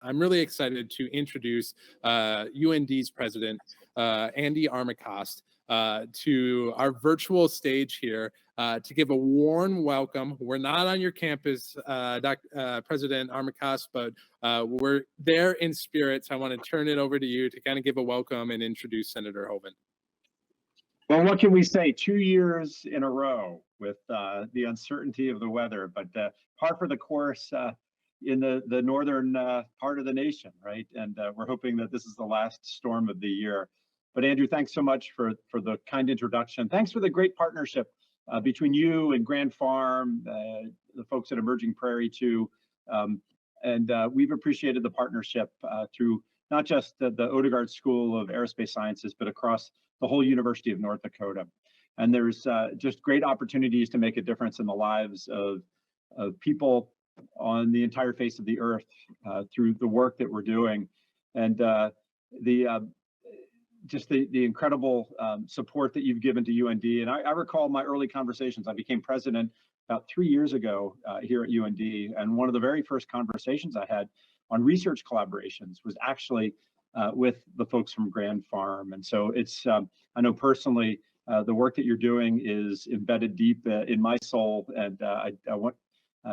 I'm really excited to introduce UND's president, Andy Armacost, to our virtual stage here to give a warm welcome. We're not on your campus, President Armacost, but we're there in spirit. So I want to turn it over to you to kind of give a welcome and introduce Senator Hoeven. Well, what can we say? 2 years in a row with the uncertainty of the weather, but par for the course in the northern part of the nation, right? And we're hoping that this is the last storm of the year. But Andrew, thanks so much for the kind introduction. Thanks for the great partnership between you and Grand Farm, the folks at Emerging Prairie too. And we've appreciated the partnership through not just the Odegaard School of Aerospace Sciences, but across the whole University of North Dakota. And there's just great opportunities to make a difference in the lives of people on the entire face of the earth through the work that we're doing. And just the incredible support that you've given to UND. And I recall my early conversations. I became president about 3 years ago here at UND. And one of the very first conversations I had on research collaborations was actually with the folks from Grand Farm. And so it's, I know personally, the work that you're doing is embedded deep in my soul. And I want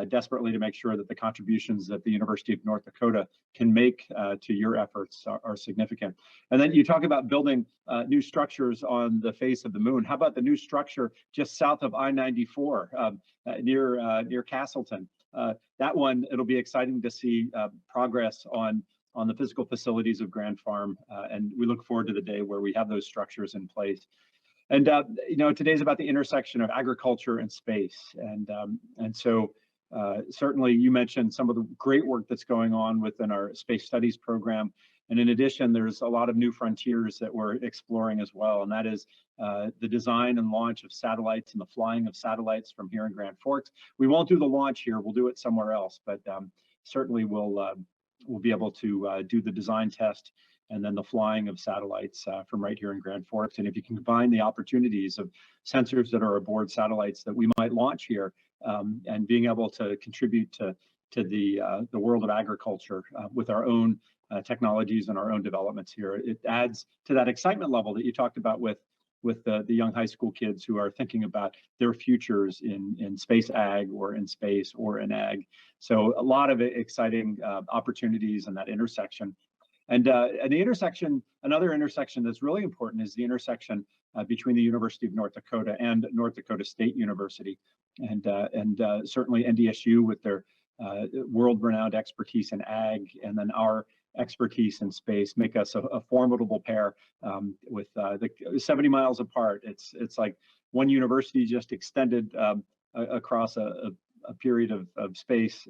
desperately to make sure that the contributions that the University of North Dakota can make to your efforts are significant. And then you talk about building new structures on the face of the moon. How about the new structure just south of I-94 near Castleton? That one, it'll be exciting to see progress on the physical facilities of Grand Farm. And we look forward to the day where we have those structures in place. And, you know, today's about the intersection of agriculture and space. And so certainly you mentioned some of the great work that's going on within our space studies program. And in addition, there's a lot of new frontiers that we're exploring as well. And that is the design and launch of satellites and the flying of satellites from here in Grand Forks. We won't do the launch here, we'll do it somewhere else, but certainly we'll be able to do the design test and then the flying of satellites from right here in Grand Forks. And if you can combine the opportunities of sensors that are aboard satellites that we might launch here and being able to contribute to the world of agriculture with our own technologies and our own developments here, it adds to that excitement level that you talked about with the young high school kids who are thinking about their futures in space ag or in space or in ag. So a lot of exciting opportunities in that intersection. And the intersection, another intersection that's really important is the intersection between the University of North Dakota and North Dakota State University. And certainly NDSU with their world-renowned expertise in ag, and then our expertise in space make us a formidable pair with the 70 miles apart. It's like one university just extended across a period of space,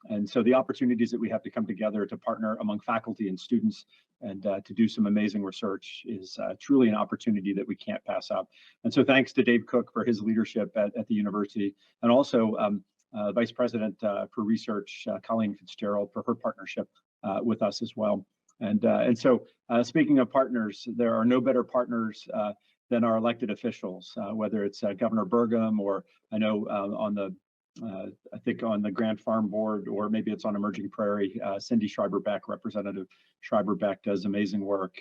and so the opportunities that we have to come together to partner among faculty and students and to do some amazing research is truly an opportunity that we can't pass up. And so thanks to Dave Cook for his leadership at the university, and also Vice President for Research, Colleen Fitzgerald, for her partnership with us as well. And so speaking of partners, there are no better partners than our elected officials, whether it's Governor Burgum, or I know on the I think on the Grand Farm Board, or maybe it's on Emerging Prairie, Cindy Schreiber-Beck, Representative Schreiber-Beck does amazing work.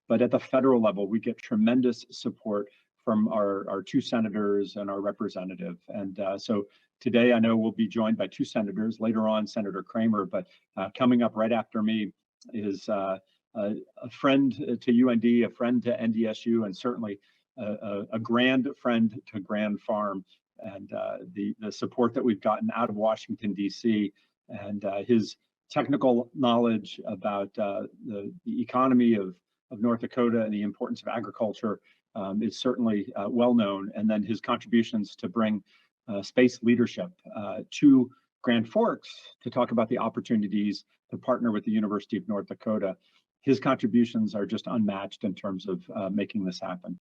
But at the federal level, we get tremendous support from our two senators and our representative. And so today, I know we'll be joined by two senators, later on Senator Kramer, but coming up right after me is a friend to UND, a friend to NDSU, and certainly a grand friend to Grand Farm. And the support that we've gotten out of Washington, D.C., and his technical knowledge about the economy of North Dakota and the importance of agriculture is certainly well known. And then his contributions to bring space leadership to Grand Forks to talk about the opportunities to partner with the University of North Dakota. His contributions are just unmatched in terms of making this happen.